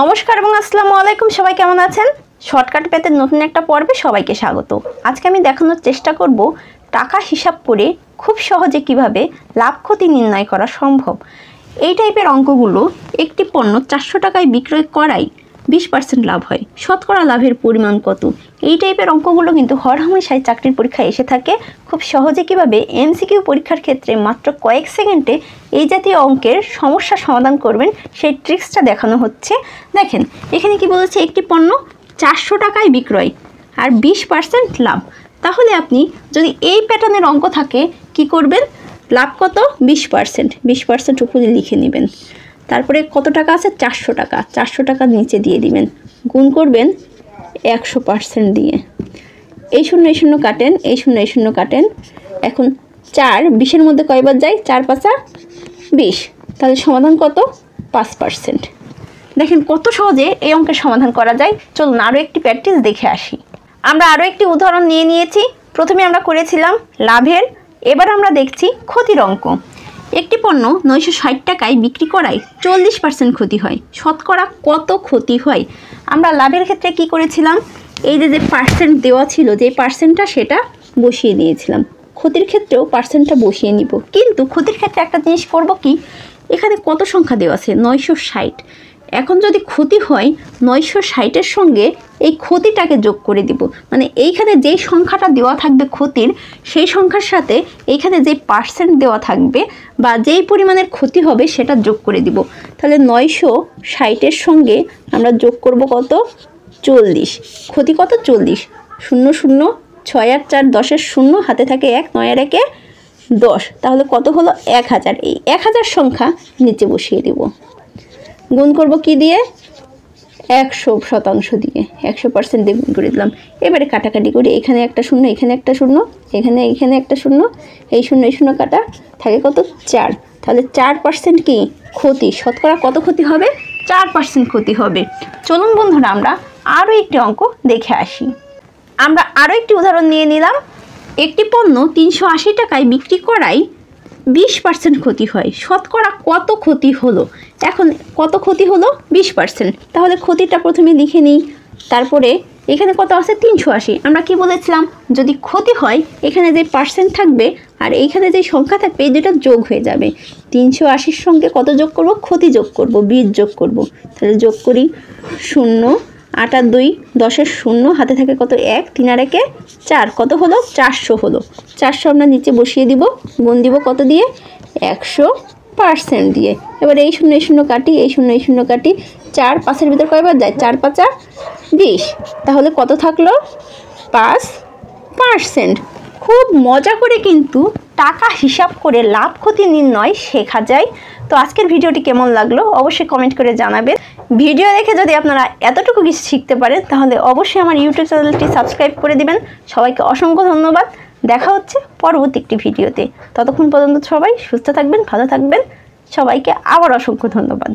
নমস্কার এবং আসসালামু আলাইকুম। সবাই কেমন আছেন? শর্টকাট পেতে নতুন একটা পর্বে সবাইকে স্বাগত। আজকে আমি দেখানোর চেষ্টা করব টাকা হিসাব করে খুব সহজে কিভাবে লাভ ক্ষতি নির্ণয় করা সম্ভব। এই টাইপের অঙ্কগুলো একটি পণ্য 400 টাকায় বিক্রয় করাই 20% লাভ হয়। শতকরা লাভের পরিমাণ কত? এই টাইপের অঙ্কগুলো কিন্তু হরহামেশাই চাকরির পরীক্ষায় এসে থাকে। খুব সহজে কিভাবে এমসিকিউ পরীক্ষার ক্ষেত্রে মাত্র কয়েক সেকেন্ডে এই জাতীয় অঙ্কের সমস্যা সমাধান করবেন সেই ট্রিক্সটা দেখানো হচ্ছে। দেখেন এখানে কি বলেছে, একটি পণ্য 400 টাকায় বিক্রয় আর 20% লাভ। তাহলে আপনি যদি এই প্যাটার্নের অঙ্ক থাকে কি করবেন? লাভ কত? 20% উপরে লিখে নেবেন। তারপরে কত টাকা আছে? 400 টাকা। 400 টাকা নিচে দিয়ে দিবেন, গুণ করবেন 100% দিয়ে। এই শূন্য এই শূন্য কাটেন, এই শূন্য এই শূন্য কাটেন। এখন 4 20-এর মধ্যে কয়বার যায়? 4 5 20। তাহলে সমাধান কত? 5%। দেখেন কত সহজে এই অঙ্কের সমাধান করা যায়। চলুন আরও একটি প্র্যাকটিস দেখে আসি। আমরা আরও একটি উদাহরণ নিয়ে নিয়েছি। প্রথমে আমরা করেছিলাম লাভের, এবার আমরা দেখছি ক্ষতির অঙ্ক। একটি পণ্য 960 টাকায় বিক্রি করায় 40% ক্ষতি হয়। শতকরা কত ক্ষতি হয়? আমরা লাভের ক্ষেত্রে কি করেছিলাম? এই যে পার্সেন্ট দেওয়া ছিল, যে পার্সেন্টটা সেটা বসিয়ে দিয়েছিলাম। ক্ষতির ক্ষেত্রেও পার্সেন্টটা বসিয়ে নিব, কিন্তু ক্ষতির ক্ষেত্রে একটা জিনিস করব কি, এখানে কত সংখ্যা দেওয়া আছে? 960। এখন যদি ক্ষতি হয় 960-এর সঙ্গে এই ক্ষতিটাকে যোগ করে দিব। মানে এইখানে যেই সংখ্যাটা দেওয়া থাকবে ক্ষতির, সেই সংখ্যার সাথে এইখানে যে পার্সেন্ট দেওয়া থাকবে বা যেই পরিমাণের ক্ষতি হবে সেটা যোগ করে দিব। তাহলে 960-এর সঙ্গে আমরা যোগ করব কত? 40। ক্ষতি কত? 40। 0 0 6 আর 4 10-এর 0, হাতে থাকে 1, 9 আর 1 10। তাহলে কত হলো? 1000। এই 1000 সংখ্যা নিচে বসিয়ে দিব। গুণ করব কি দিয়ে? 100% দিয়ে, 100% দিয়ে গুণ করে দিলাম। এবারে কাটাকাটি করি, এখানে একটা শূন্য, এখানে একটা শূন্য, এখানে একটা শূন্য, এই শূন্য এই শূন্য কাটা, থাকে কত? 4। তাহলে 4% কি ক্ষতি? শতকরা কত ক্ষতি হবে? 4% ক্ষতি হবে। চলুন বন্ধুরা আমরা আরও একটি অঙ্ক দেখে আসি। আমরা আরও একটি উদাহরণ নিয়ে নিলাম। একটি পণ্য 380 টাকায় বিক্রি করায় 20% ক্ষতি হয়। শতকরা কত ক্ষতি হলো? এখন কত ক্ষতি হলো? 20%। তাহলে ক্ষতিটা প্রথমে লিখে নিই। তারপরে এখানে কত আছে? 380। আমরা কি বলেছিলাম? যদি ক্ষতি হয় এখানে যে পার্সেন্ট থাকবে আর এইখানে যে সংখ্যা থাকবে, এই দুটো যোগ হয়ে যাবে। 380-র সঙ্গে কত যোগ করব? ক্ষতি যোগ করব, 20 যোগ করব। তাহলে যোগ করি, 0 8 আর 2 10-এর 0, হাতে থাকে কত? 1, 3 আর 1 4। কত হলো? 400 হলো। 400 আমরা নিচে বসিয়ে দিব, গুণ দিব কত দিয়ে? 100% দিয়ে। এবার এই শূন্য এই শূন্য কাটি, এই শূন্য এই শূন্য কাটি। 4 5-এর ভিতর কয়বার যায়? 4 5 20। তাহলে কত থাকলো? 5%। খুব মজা করে কিন্তু টাকা হিসাব করে লাভ ক্ষতি নির্ণয় শেখা যায়। তো আজকের ভিডিওটি কেমন লাগলো অবশ্যই কমেন্ট করে জানাবেন। ভিডিও দেখে যদি আপনারা এতটুকু কিছু শিখতে পারেন তাহলে অবশ্যই আমার ইউটিউব চ্যানেলটি সাবস্ক্রাইব করে দিবেন। সবাইকে অসংখ্য ধন্যবাদ। দেখা হচ্ছে পরবর্তী একটি ভিডিওতে। ততক্ষণ পর্যন্ত সবাই সুস্থ থাকবেন, ভালো থাকবেন। সবাইকে আবার অসংখ্য ধন্যবাদ।